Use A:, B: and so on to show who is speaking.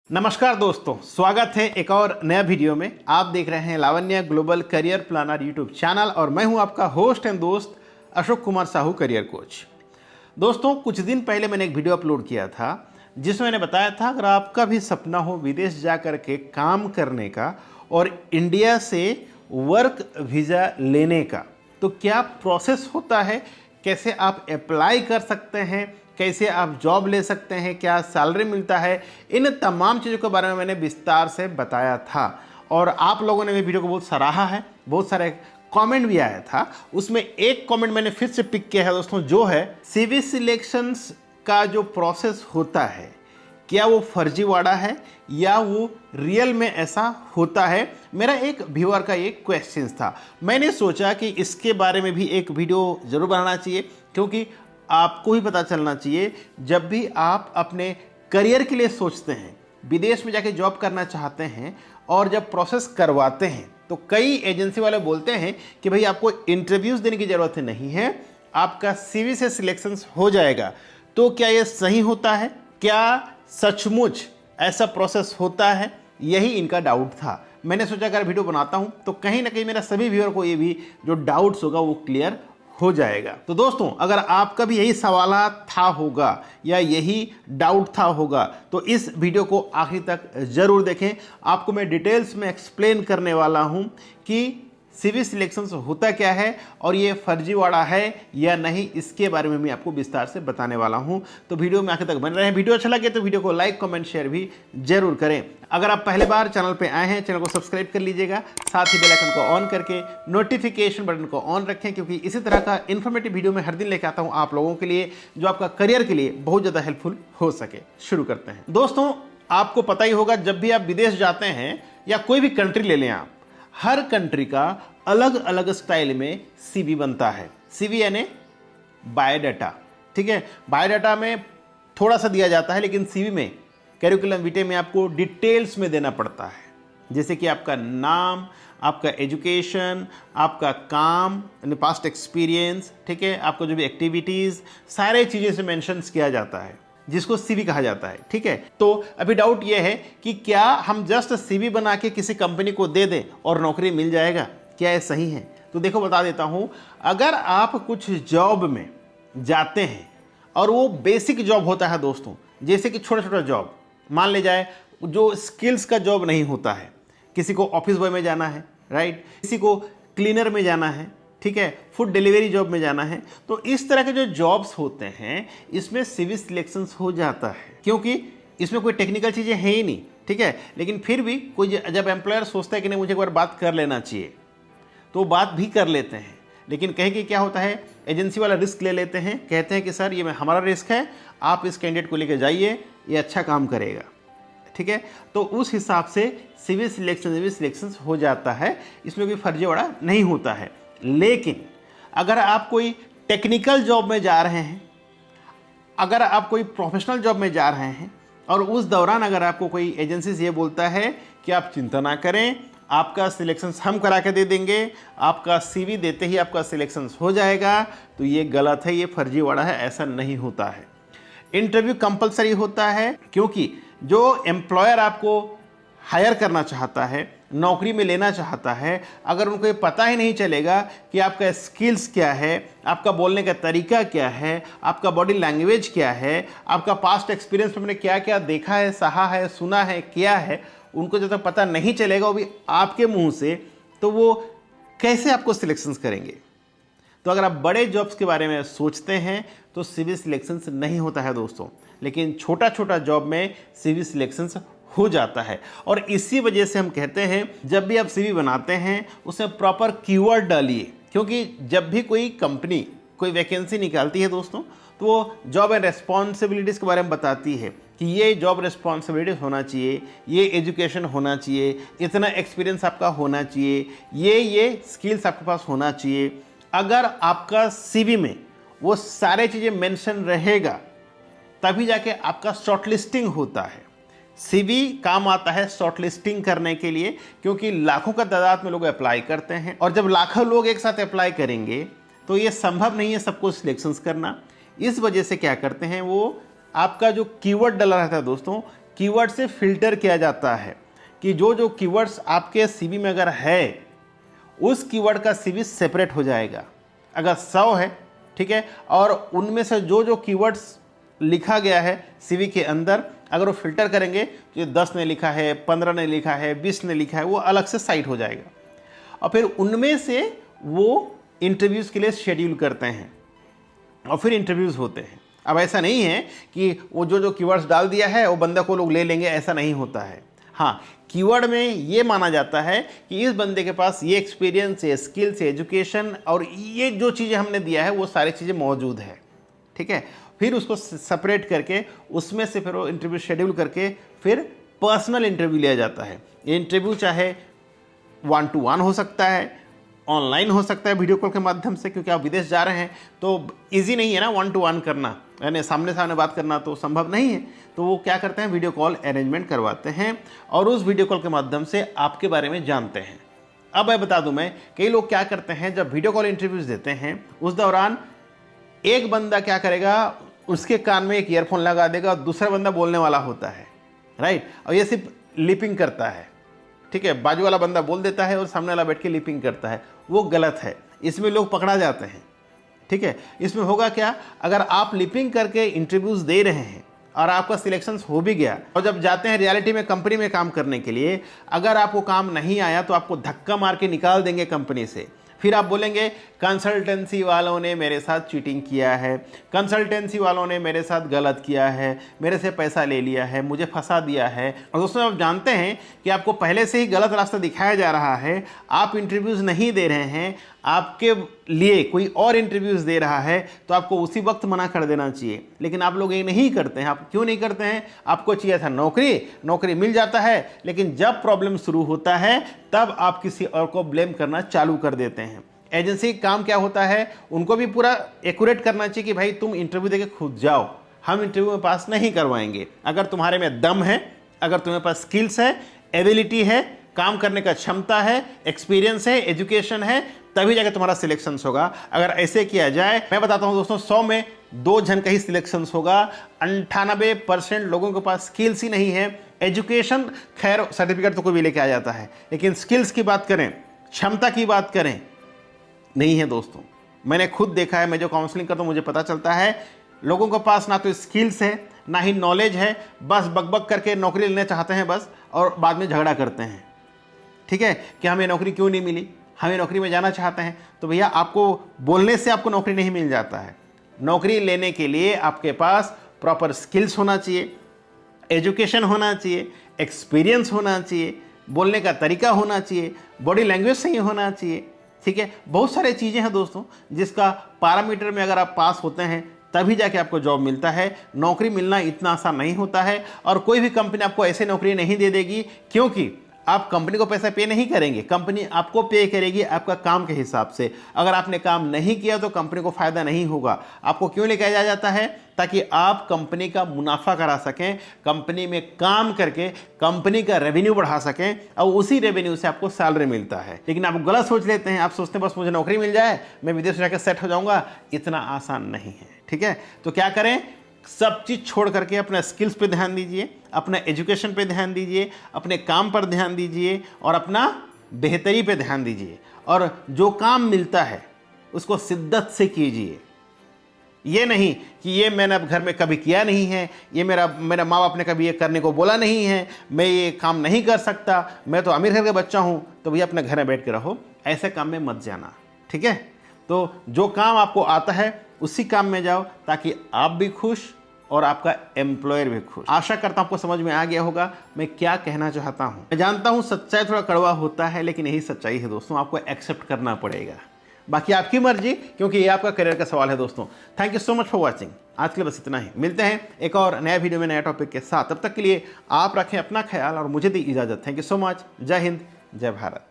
A: नमस्कार दोस्तों, स्वागत है एक और नया वीडियो में। आप देख रहे हैं Lavanya global career planner YouTube channel और मैं हूं आपका होस्ट एंड दोस्त अशोक कुमार साहू, करियर कोच। दोस्तों, कुछ दिन पहले मैंने एक वीडियो अपलोड किया था जिसमें मैंने बताया था अगर आपका भी सपना हो विदेश जा कर के काम करने का और इंडिया से वर्क वीज़ा लेने का, तो क्या प्रोसेस होता है, कैसे आप अप्लाई कर सकते हैं, कैसे आप जॉब ले सकते हैं, क्या सैलरी मिलता है, इन तमाम चीज़ों के बारे में मैंने विस्तार से बताया था। और आप लोगों ने भी वीडियो को बहुत सराहा है, बहुत सारे कमेंट भी आया था। उसमें एक कमेंट मैंने फिर से पिक किया है दोस्तों, जो है सीवी सिलेक्शंस का जो प्रोसेस होता है क्या वो फर्जीवाड़ा है या वो रियल में ऐसा होता है। मेरा एक व्यूअर का ये क्वेश्चन था। मैंने सोचा कि इसके बारे में भी एक वीडियो ज़रूर बनाना चाहिए, क्योंकि आपको ही पता चलना चाहिए जब भी आप अपने करियर के लिए सोचते हैं, विदेश में जाके जॉब करना चाहते हैं और जब प्रोसेस करवाते हैं तो कई एजेंसी वाले बोलते हैं कि भाई आपको इंटरव्यूज़ देने की ज़रूरत नहीं है, आपका सीवी से सिलेक्शंस हो जाएगा। तो क्या ये सही होता है? क्या सचमुच ऐसा प्रोसेस होता है? यही इनका डाउट था। मैंने सोचा अगर वीडियो बनाता हूँ तो कहीं ना कहीं मेरा सभी व्यूअर को ये भी जो डाउट्स होगा वो क्लियर हो जाएगा। तो दोस्तों, अगर आपका भी यही सवाल था होगा या यही डाउट था होगा तो इस वीडियो को आखिर तक ज़रूर देखें। आपको मैं डिटेल्स में एक्सप्लेन करने वाला हूं कि सीवी सिलेक्शंस होता क्या है और ये फर्जीवाड़ा है या नहीं, इसके बारे में मैं आपको विस्तार से बताने वाला हूं। तो वीडियो में आखिर तक बन रहे हैं। वीडियो अच्छा लगे तो वीडियो को लाइक, कमेंट, शेयर भी जरूर करें। अगर आप पहले बार चैनल पे आए हैं, चैनल को सब्सक्राइब कर लीजिएगा, साथ ही बेल आइकन को ऑन करके नोटिफिकेशन बटन को ऑन रखें, क्योंकि इसी तरह का इन्फॉर्मेटिव वीडियो मैं हर दिन लेकर आता हूँ आप लोगों के लिए, जो आपका करियर के लिए बहुत ज़्यादा हेल्पफुल हो सके। शुरू करते हैं। दोस्तों, आपको पता ही होगा जब भी आप विदेश जाते हैं या कोई भी कंट्री ले लें आप, हर कंट्री का अलग अलग स्टाइल में सीवी बनता है। सीवी यानी बायोडाटा, ठीक है। बायोडाटा में थोड़ा सा दिया जाता है, लेकिन सीवी में करिकुलम विटे में आपको डिटेल्स में देना पड़ता है। जैसे कि आपका नाम, आपका एजुकेशन, आपका काम, पास्ट एक्सपीरियंस, ठीक है, आपको जो भी एक्टिविटीज़, सारे चीज़ें से मेंशंस किया जाता है, जिसको सीवी कहा जाता है, ठीक है। तो अभी डाउट यह है कि क्या हम जस्ट सीवी बना के किसी कंपनी को दे दें और नौकरी मिल जाएगा? क्या ये सही है? तो देखो, बता देता हूं। अगर आप कुछ जॉब में जाते हैं और वो बेसिक जॉब होता है दोस्तों, जैसे कि छोटा छोटा जॉब, मान ले जाए जो स्किल्स का जॉब नहीं होता है, किसी को ऑफिस बॉय में जाना है, राइट, किसी को क्लीनर में जाना है, ठीक है, फूड डिलीवरी जॉब में जाना है, तो इस तरह के जो जॉब्स होते हैं इसमें सीवी सिलेक्शंस हो जाता है, क्योंकि इसमें कोई टेक्निकल चीज़ें हैं ही नहीं, ठीक है। लेकिन फिर भी कोई जब एम्प्लॉयर सोचता है कि नहीं मुझे एक बार बात कर लेना चाहिए, तो बात भी कर लेते हैं। लेकिन कहीं कि क्या होता है, एजेंसी वाला रिस्क ले लेते हैं, कहते हैं कि सर ये हमारा रिस्क है, आप इस कैंडिडेट को लेकर जाइए, ये अच्छा काम करेगा, ठीक है। तो उस हिसाब से सीवी सिलेक्शन हो जाता है, इसमें कोई फर्जीवाड़ा नहीं होता है। लेकिन अगर आप कोई टेक्निकल जॉब में जा रहे हैं, अगर आप कोई प्रोफेशनल जॉब में जा रहे हैं और उस दौरान अगर आपको कोई एजेंसी से ये बोलता है कि आप चिंता ना करें, आपका सिलेक्शंस हम करा के दे देंगे, आपका सीवी देते ही आपका सिलेक्शंस हो जाएगा, तो ये गलत है, ये फर्जीवाड़ा है, ऐसा नहीं होता है। इंटरव्यू कंपलसरी होता है, क्योंकि जो एम्प्लॉयर आपको हायर करना चाहता है, नौकरी में लेना चाहता है, अगर उनको ये पता ही नहीं चलेगा कि आपका स्किल्स क्या है, आपका बोलने का तरीका क्या है, आपका बॉडी लैंग्वेज क्या है, आपका पास्ट एक्सपीरियंस में क्या क्या देखा है, सहा है, सुना है, किया है, उनको जब तक पता नहीं चलेगा वो भी आपके मुंह से, तो वो कैसे आपको सिलेक्शंस करेंगे? तो अगर आप बड़े जॉब्स के बारे में सोचते हैं तो सीवी सिलेक्शंस नहीं होता है दोस्तों, लेकिन छोटा छोटा जॉब में सीवी सिलेक्शंस हो जाता है। और इसी वजह से हम कहते हैं जब भी आप सीवी बनाते हैं उसमें प्रॉपर कीवर्ड डालिए, क्योंकि जब भी कोई कंपनी कोई वैकेंसी निकालती है दोस्तों, तो वो जॉब एंड रेस्पॉन्सिबिलिटीज़ के बारे में बताती है कि ये जॉब रिस्पॉन्सिबिलिटीज़ होना चाहिए, ये एजुकेशन होना चाहिए, इतना एक्सपीरियंस आपका होना चाहिए, ये स्किल्स आपके पास होना चाहिए। अगर आपका सीवी में वो सारे चीज़ें मेंशन रहेगा तभी जाके आपका शॉर्टलिस्टिंग होता है। सीवी काम आता है शॉर्टलिस्टिंग करने के लिए, क्योंकि लाखों का तादाद में लोग अप्लाई करते हैं, और जब लाखों लोग एक साथ अप्लाई करेंगे तो ये संभव नहीं है सबको सिलेक्शंस करना। इस वजह से क्या करते हैं, वो आपका जो कीवर्ड डला रहता है दोस्तों, कीवर्ड से फिल्टर किया जाता है कि जो जो कीवर्ड्स आपके सीवी में अगर है उस कीवर्ड का सीवी सेपरेट हो जाएगा। अगर 100 है, ठीक है, और उनमें से जो जो कीवर्ड्स लिखा गया है सीवी के अंदर, अगर वो फिल्टर करेंगे तो 10 ने लिखा है, 15 ने लिखा है, 20 ने लिखा है, वो अलग से साइट हो जाएगा और फिर उनमें से वो इंटरव्यूज़ के लिए शेड्यूल करते हैं और फिर इंटरव्यूज़ होते हैं। अब ऐसा नहीं है कि वो जो जो कीवर्ड्स डाल दिया है वो बंदे को लोग ले लेंगे, ऐसा नहीं होता है। हाँ, कीवर्ड में ये माना जाता है कि इस बंदे के पास ये एक्सपीरियंस है, स्किल्स है, एजुकेशन और ये जो चीज़ें हमने दिया है वो सारी चीज़ें मौजूद है, ठीक है। फिर उसको सेपरेट करके उसमें से फिर वो इंटरव्यू शेड्यूल करके फिर पर्सनल इंटरव्यू लिया जाता है। ये इंटरव्यू चाहे 1 to 1 हो सकता है, ऑनलाइन हो सकता है वीडियो कॉल के माध्यम से, क्योंकि आप विदेश जा रहे हैं तो इजी नहीं है ना 1 to 1 करना, यानी सामने सामने बात करना तो संभव नहीं है। तो वो क्या करते हैं, वीडियो कॉल अरेंजमेंट करवाते हैं और उस वीडियो कॉल के माध्यम से आपके बारे में जानते हैं। अब मैं बता दूं, मैं कई लोग क्या करते हैं जब वीडियो कॉल इंटरव्यूज़ देते हैं उस दौरान एक बंदा क्या करेगा, उसके कान में एक ईयरफोन लगा देगा और दूसरा बंदा बोलने वाला होता है, राइट, और ये सिर्फ लिपिंग करता है, ठीक है। बाजू वाला बंदा बोल देता है और सामने वाला बैठ के लिपिंग करता है, वो गलत है। इसमें लोग पकड़ा जाते हैं, ठीक है। इसमें होगा क्या, अगर आप लिपिंग करके इंटरव्यूज़ दे रहे हैं और आपका सिलेक्शन हो भी गया और जब जाते हैं रियलिटी में कंपनी में काम करने के लिए, अगर आपको काम नहीं आया तो आपको धक्का मार के निकाल देंगे कंपनी से। फिर आप बोलेंगे कंसल्टेंसी वालों ने मेरे साथ चीटिंग किया है, कंसल्टेंसी वालों ने मेरे साथ गलत किया है, मेरे से पैसा ले लिया है, मुझे फंसा दिया है। और दोस्तों, आप जानते हैं कि आपको पहले से ही गलत रास्ता दिखाया जा रहा है, आप इंटरव्यूज़ नहीं दे रहे हैं, आपके लिए कोई और इंटरव्यूज़ दे रहा है, तो आपको उसी वक्त मना कर देना चाहिए। लेकिन आप लोग ये नहीं करते हैं। आप क्यों नहीं करते हैं? आपको चाहिए था नौकरी मिल जाता है, लेकिन जब प्रॉब्लम शुरू होता है तब आप किसी और को ब्लेम करना चालू कर देते हैं। एजेंसी का काम क्या होता है, उनको भी पूरा एक्यूरेट करना चाहिए कि भाई तुम इंटरव्यू देके खुद जाओ, हम इंटरव्यू में पास नहीं करवाएंगे। अगर तुम्हारे में दम है, अगर तुम्हारे पास स्किल्स है, एबिलिटी है, काम करने का क्षमता है, एक्सपीरियंस है, एजुकेशन है, तभी जाके तुम्हारा सिलेक्शन होगा। अगर ऐसे किया जाए, मैं बताता हूं दोस्तों, 100 में 2 जन का ही सिलेक्शन होगा। 98% लोगों के पास स्किल्स ही नहीं है। एजुकेशन खैर सर्टिफिकेट तो कोई भी लेके आ जाता है, लेकिन स्किल्स की बात करें, क्षमता की बात करें, नहीं है दोस्तों। मैंने खुद देखा है, मैं जो काउंसलिंग करता हूँ मुझे पता चलता है लोगों के पास ना तो स्किल्स है ना ही नॉलेज है, बस बकबक करके नौकरी लेना चाहते हैं बस, और बाद में झगड़ा करते हैं, ठीक है, कि हमें नौकरी क्यों नहीं मिली, हमें नौकरी में जाना चाहते हैं। तो भैया, आपको बोलने से आपको नौकरी नहीं मिल जाता है। नौकरी लेने के लिए आपके पास प्रॉपर स्किल्स होना चाहिए, एजुकेशन होना चाहिए, एक्सपीरियंस होना चाहिए, बोलने का तरीका होना चाहिए, बॉडी लैंग्वेज सही होना चाहिए, ठीक है। बहुत सारे चीज़ें हैं दोस्तों जिसका पैरामीटर में अगर आप पास होते हैं तभी जाके आपको जॉब मिलता है। नौकरी मिलना इतना आसान नहीं होता है और कोई भी कंपनी आपको ऐसे नौकरी नहीं दे देगी, क्योंकि आप कंपनी को पैसा पे नहीं करेंगे, कंपनी आपको पे करेगी आपका काम के हिसाब से। अगर आपने काम नहीं किया तो कंपनी को फ़ायदा नहीं होगा। आपको क्यों लेके जाया जाता है? ताकि आप कंपनी का मुनाफा करा सकें, कंपनी में काम करके कंपनी का रेवेन्यू बढ़ा सकें और उसी रेवेन्यू से आपको सैलरी मिलता है। लेकिन आप गलत सोच लेते हैं, आप सोचते हैं बस मुझे नौकरी मिल जाए, मैं विदेश जाकर सेट हो जाऊँगा। इतना आसान नहीं है, ठीक है। तो क्या करें, सब चीज़ छोड़ करके अपने स्किल्स पे ध्यान दीजिए, अपना एजुकेशन पे ध्यान दीजिए, अपने काम पर ध्यान दीजिए और अपना बेहतरी पे ध्यान दीजिए। और जो काम मिलता है उसको शिद्दत से कीजिए। ये नहीं कि ये मैंने अब घर में कभी किया नहीं है, ये मेरा माँ बाप ने कभी ये करने को बोला नहीं है, मैं ये काम नहीं कर सकता, मैं तो अमीर घर का बच्चा हूँ। तो भैया अपने घर में बैठ के रहो, ऐसे काम में मत जाना, ठीक है। तो जो काम आपको आता है उसी काम में जाओ, ताकि आप भी खुश और आपका एम्प्लॉयर भी खुश। आशा करता हूं आपको समझ में आ गया होगा मैं क्या कहना चाहता हूं। मैं जानता हूं सच्चाई थोड़ा कड़वा होता है, लेकिन यही सच्चाई है दोस्तों, आपको एक्सेप्ट करना पड़ेगा। बाकी आपकी मर्जी, क्योंकि ये आपका करियर का सवाल है दोस्तों। Thank you so much for watching. आज के लिए बस इतना ही, मिलते हैं एक और नया वीडियो में नया टॉपिक के साथ। तब तक के लिए आप रखें अपना ख्याल और मुझे दी इजाज़त। Thank you so much. जय हिंद, जय भारत।